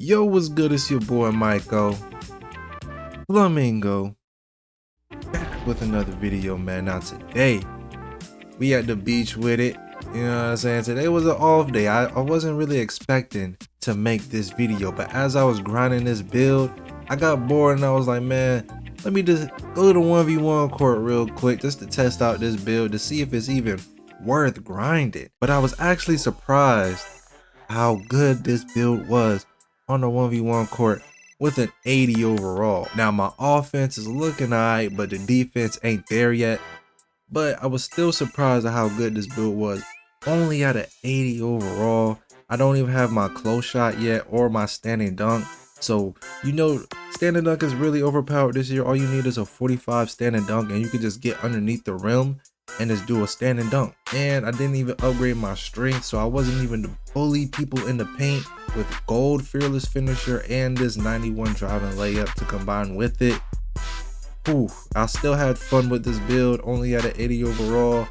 Yo, what's good? It's your boy MaikoFlamingo back with another video, man. Now today we at the beach with it. You know what I'm saying? Today was an off day. I wasn't really expecting to make this video, but as I was grinding this build, I got bored and I was like, man, let me just go to the 1v1 court real quick just to test out this build to see if it's even worth grinding. But I was actually surprised how good this build was on the 1v1 court with an 80 overall. Now my offense is looking alright, but the defense ain't there yet. But I was still surprised at how good this build was. Only at an 80 overall. I don't even have my close shot yet or my standing dunk. So, you know, standing dunk is really overpowered this year. All you need is a 45 standing dunk and you can just get underneath the rim and just do a standing dunk. And I didn't even upgrade my strength, so I wasn't even to bully people in the paint with gold fearless finisher and this 91 driving layup to combine with it. Ooh, I still had fun with this build, only at an 80 overall.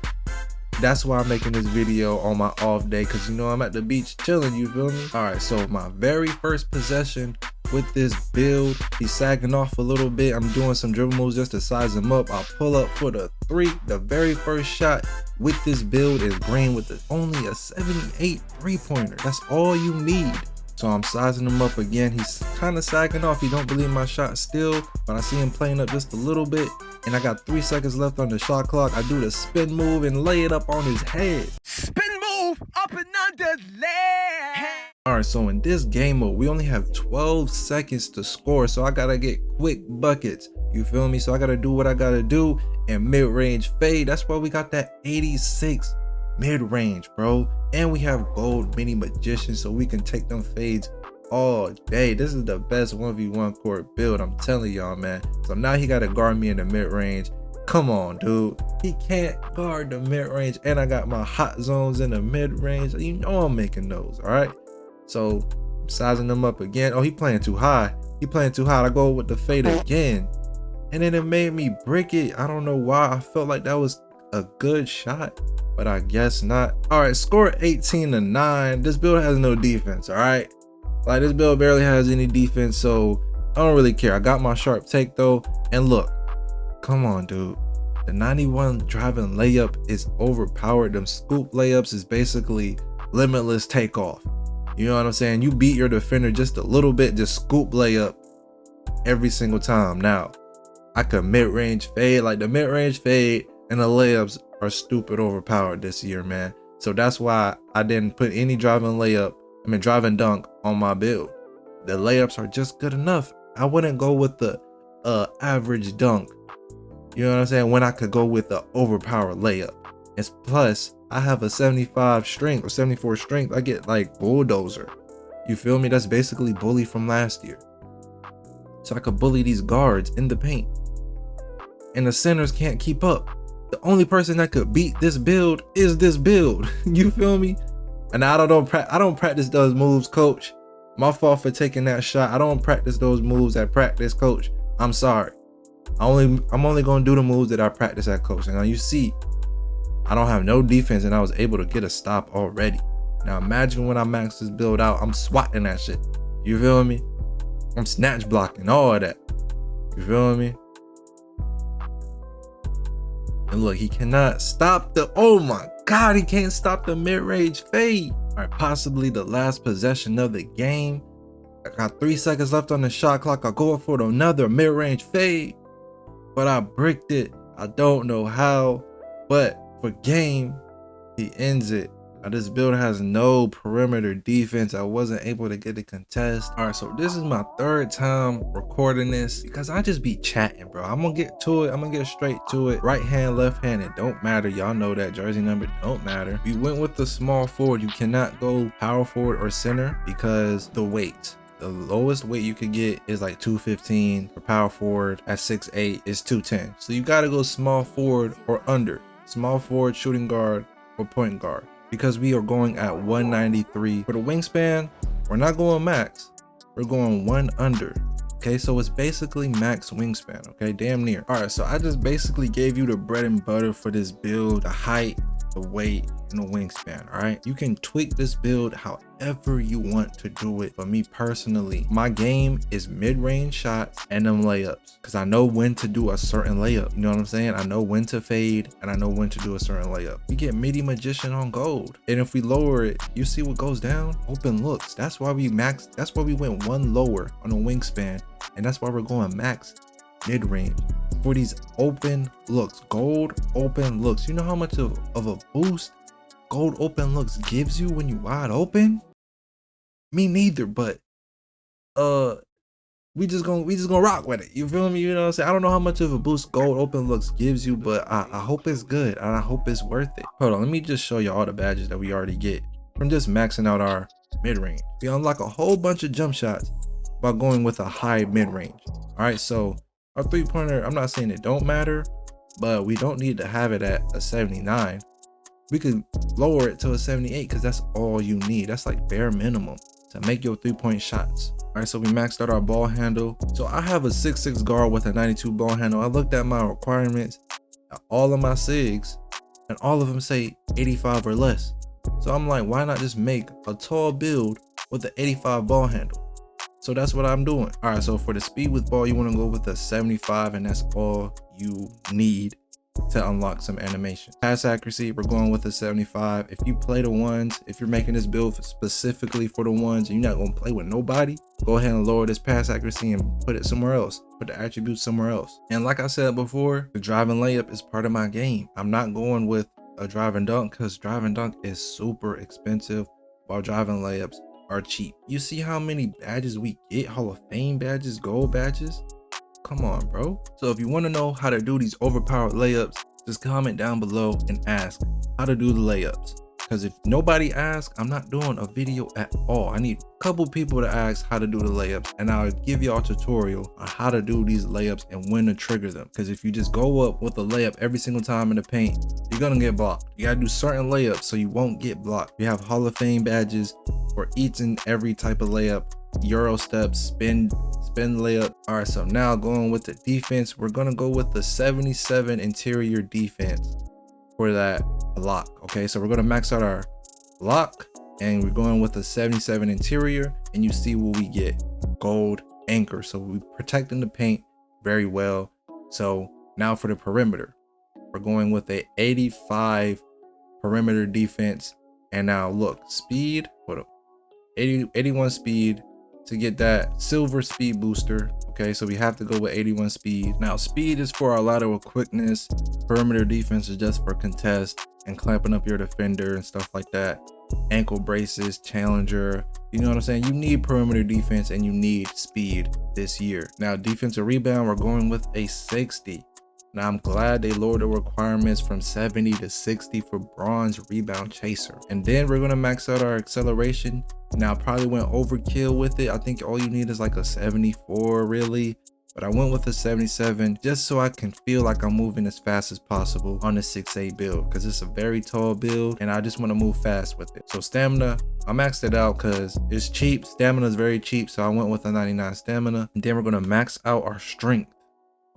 That's why I'm making this video on my off day, because you know I'm at the beach chilling, you feel me? Alright, so my very first possession with this build, he's sagging off a little bit. I'm doing some dribble moves just to size him up. I'll pull up for the three. The very first shot with this build is green with only a 78 3-pointer. That's all you need. So I'm sizing him up again. He's kind of sagging off. He don't believe my shot still, but I see him playing up just a little bit. And I got 3 seconds left on the shot clock. I do the spin move and lay it up on his head. Spin move up and under leg. Alright, so in this game mode, we only have 12 seconds to score. So I gotta get quick buckets. You feel me? So I gotta do what I gotta do. And mid-range fade. That's why we got that 86 mid-range, bro. And we have gold mini magician, so we can take them fades all day. This is the best 1v1 court build, I'm telling y'all, man. So now he gotta guard me in the mid-range. Come on, dude. He can't guard the mid-range, and I got my hot zones in the mid-range. You know I'm making those, all right? So I'm sizing them up again. Oh, he playing too high. He playing too high. I go with the fade again, and then it made me brick it. I don't know why. I felt like that was a good shot, but I guess not. All right, score 18-9. This build has no defense, all right? Like, this build barely has any defense, so I don't really care. I got my sharp take though, and look, come on, dude. The 91 driving layup is overpowered. Them scoop layups is basically limitless takeoff. You know what I'm saying? You beat your defender just a little bit, just scoop layup every single time. Now, I could mid-range fade. Like, the mid-range fade and the layups are stupid overpowered this year, man. So that's why I didn't put any driving dunk on my build. The layups are just good enough. I wouldn't go with the average dunk. You know what I'm saying? When I could go with the overpowered layup. It's plus I have a 75 strength or 74 strength. I get like bulldozer. You feel me? That's basically bully from last year. So I could bully these guards in the paint. And the centers can't keep up. The only person that could beat this build is this build. You feel me? And I don't practice those moves, coach. My fault for taking that shot. I don't practice those moves at practice, coach. I'm sorry. I'm only gonna do the moves that I practice at, coach. And now you see, I don't have no defense and I was able to get a stop already. Now imagine when I max this build out, I'm swatting that shit. You feel me? I'm snatch blocking, all of that. You feel me? And look, he cannot stop the, oh my God, he can't stop the mid-range fade. All right, possibly the last possession of the game. I got 3 seconds left on the shot clock. I'll go for another mid-range fade, but I bricked it. I don't know how, but for game, he ends it. Now, this build has no perimeter defense. I wasn't able to get the contest. All right, so this is my 3rd time recording this because I just be chatting, bro. I'm gonna get to it. I'm gonna get straight to it. Right hand, left hand, it don't matter. Y'all know that jersey number don't matter. We went with the small forward. You cannot go power forward or center because the weight. The lowest weight you can get is like 215. For power forward at 6'8" is 210. So you gotta go small forward or under. Small forward, shooting guard, or point guard. Because we are going at 193. For the wingspan, we're not going max. We're going 1 under. Okay, so it's basically max wingspan, okay? Damn near. All right, so I just basically gave you the bread and butter for this build, the height, the weight, and the wingspan. All right, you can tweak this build however you want to do it. But me personally, my game is mid-range shots and them layups, because I know when to do a certain layup. You know what I'm saying? I know when to fade and I know when to do a certain layup. We get midi magician on gold, and if we lower it, you see what goes down? Open looks. That's why we maxed. That's why we went one lower on the wingspan, and that's why we're going max mid-range for these open looks. Gold open looks. You know how much of a boost gold open looks gives you when you wide open? Me neither, but we just gonna rock with it. You feel me? You know what I'm saying? I don't know how much of a boost gold open looks gives you, but I hope it's good and I hope it's worth it. Hold on, let me just show you all the badges that we already get from just maxing out our mid-range. We unlock a whole bunch of jump shots by going with a high mid-range. All right, so our three-pointer, I'm not saying it don't matter, but we don't need to have it at a 79. We could lower it to a 78 because that's all you need. That's like bare minimum to make your 3-point shots. All right, so we maxed out our ball handle. So I have a 6'6" guard with a 92 ball handle. I looked at my requirements, all of my SIGs, and all of them say 85 or less. So I'm like, why not just make a tall build with the 85 ball handle? So that's what I'm doing. All right, so for the speed with ball, you want to go with a 75, and that's all you need to unlock some animation. Pass accuracy, we're going with a 75. If you play the ones, if you're making this build specifically for the ones and you're not going to play with nobody, go ahead and lower this pass accuracy and put it somewhere else. Put the attributes somewhere else. And like I said before, the driving layup is part of my game. I'm not going with a driving dunk because driving dunk is super expensive while driving layups are cheap. You see how many badges we get? Hall of Fame badges, gold badges. Come on, bro. So if you want to know how to do these overpowered layups, just comment down below and ask how to do the layups. Because if nobody asks, I'm not doing a video at all. I need a couple people to ask how to do the layups, and I'll give y'all a tutorial on how to do these layups and when to trigger them. Because if you just go up with a layup every single time in the paint, you're gonna get blocked. You gotta do certain layups so you won't get blocked. We have Hall of Fame badges for each and every type of layup. Euro steps, spin layup. All right, so now going with the defense, we're gonna go with the 77 interior defense for that block. Okay, so we're gonna max out our block and we're going with the 77 interior, and you see what we get: gold anchor. So we're protecting the paint very well. So now for the perimeter, we're going with a 85 perimeter defense. And now look, speed, what up, 81 speed to get that silver speed booster. Okay, so we have to go with 81 speed. Now speed is for our lateral quickness. Perimeter defense is just for contest and clamping up your defender and stuff like that. Ankle braces, challenger, you know what I'm saying? You need perimeter defense and you need speed this year. Now defensive rebound, we're going with a 60. Now I'm glad they lowered the requirements from 70 to 60 for bronze rebound chaser. And then we're gonna max out our acceleration. Now I probably went overkill with it. I think all you need is like a 74 really, but I went with a 77 just so I can feel like I'm moving as fast as possible on the 6'8" build, because it's a very tall build and I just want to move fast with it. So stamina, I maxed it out because it's cheap. Stamina is very cheap, so I went with a 99 stamina. And then we're gonna max out our strength.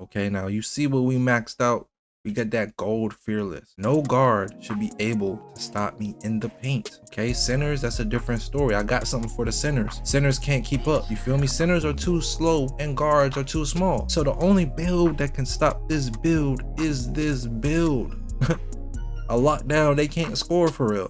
Okay, now you see what we maxed out. We got that gold fearless. No guard should be able to stop me in the paint. Okay, centers, that's a different story. I got something for the centers. Centers can't keep up. You feel me? Centers are too slow and guards are too small. So the only build that can stop this build is this build. A lockdown, they can't score for real.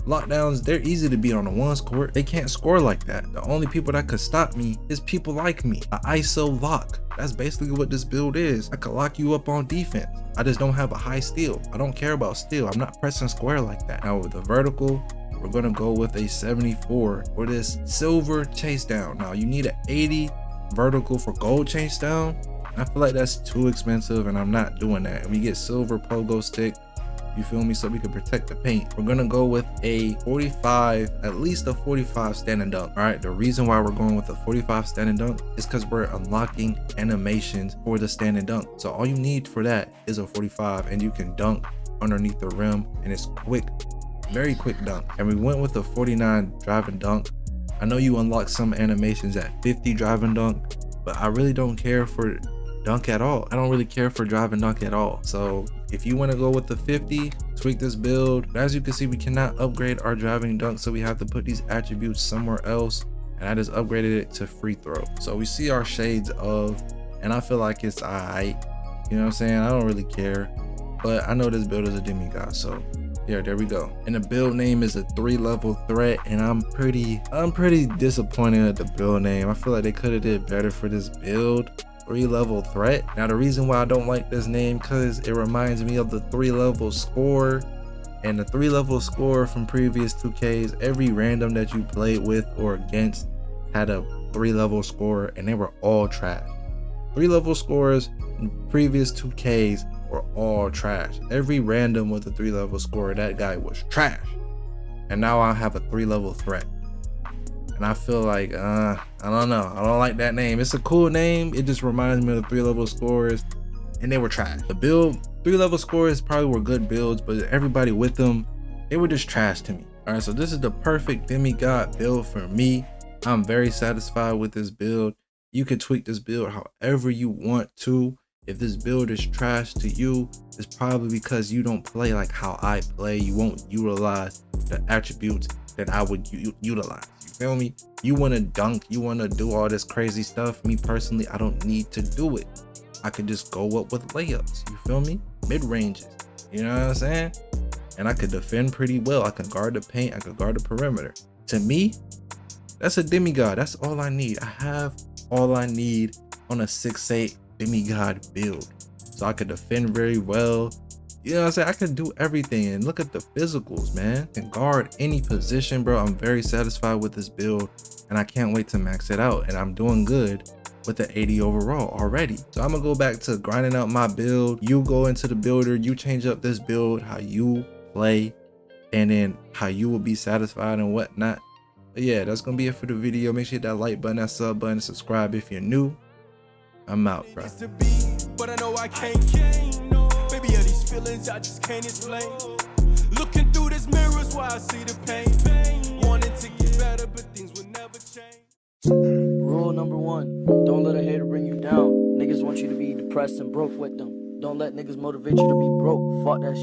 Lockdowns, they're easy to beat on the ones court. They can't score like that. The only people that could stop me is people like me. A ISO lock. That's basically what this build is. I could lock you up on defense. I just don't have a high steal. I don't care about steal. I'm not pressing square like that. Now with the vertical, we're gonna go with a 74 for this silver chase down. Now you need an 80 vertical for gold chase down. I feel like that's too expensive and I'm not doing that. And we get silver pogo stick. You feel me? So we can protect the paint. We're gonna go with a 45, at least a 45 standing dunk. All right, the reason why we're going with a 45 standing dunk is because we're unlocking animations for the standing dunk. So all you need for that is a 45, and you can dunk underneath the rim, and it's quick, very quick dunk. And we went with a 49 driving dunk. I know you unlock some animations at 50 driving dunk, but I really don't care for dunk at all. I don't really care for driving dunk at all. So If you want to go with the 50, tweak this build. But as you can see, we cannot upgrade our driving dunk, so we have to put these attributes somewhere else. And I just upgraded it to free throw. So we see our shades of, and I feel like it's alright. You know what I'm saying? I don't really care, but I know this build is a demigod, so yeah, there we go. And the build name is a 3-level threat, and I'm pretty disappointed at the build name. I feel like they could have did better for this build. 3-level threat. Now the reason why I don't like this name, because it reminds me of the 3-level score, and the 3-level score from previous 2Ks. Every random that you played with or against had a 3-level score, and they were all trash. 3-level scores in previous 2Ks were all trash. Every random with a 3-level score, that guy was trash. And now I have a 3-level threat. And I feel like, I don't know. I don't like that name. It's a cool name. It just reminds me of the 3-level scores, and they were trash. The build, 3-level scores probably were good builds, but everybody with them, they were just trash to me. All right, so this is the perfect demigod build for me. I'm very satisfied with this build. You can tweak this build however you want to. If this build is trash to you, it's probably because you don't play like how I play. You won't utilize the attributes that I would utilize. You feel me? You want to dunk, you want to do all this crazy stuff. Me personally, I don't need to do it. I could just go up with layups. You feel me? Mid-ranges. You know what I'm saying? And I could defend pretty well. I can guard the paint. I could guard the perimeter. To me, that's a demigod. That's all I need. I have all I need on a 6'8" demigod build. So I could defend very well. You know what I'm saying? I can do everything. And look at the physicals, man. I can guard any position, bro. I'm very satisfied with this build, and I can't wait to max it out. And I'm doing good with the 80 overall already. So I'm gonna go back to grinding out my build. You go into the builder, you change up this build, how you play, and then how you will be satisfied and whatnot. But yeah, that's gonna be it for the video. Make sure you hit that like button, that sub button, subscribe if you're new. I'm out, bro. But I know I can't. Baby, all these feelings I just can't explain. Looking through this mirror is why I see the pain. Wanting to get better, but things will never change. Rule number 1, don't let a hater bring you down. Niggas want you to be depressed and broke with them. Don't let niggas motivate you to be broke. Fuck that shit.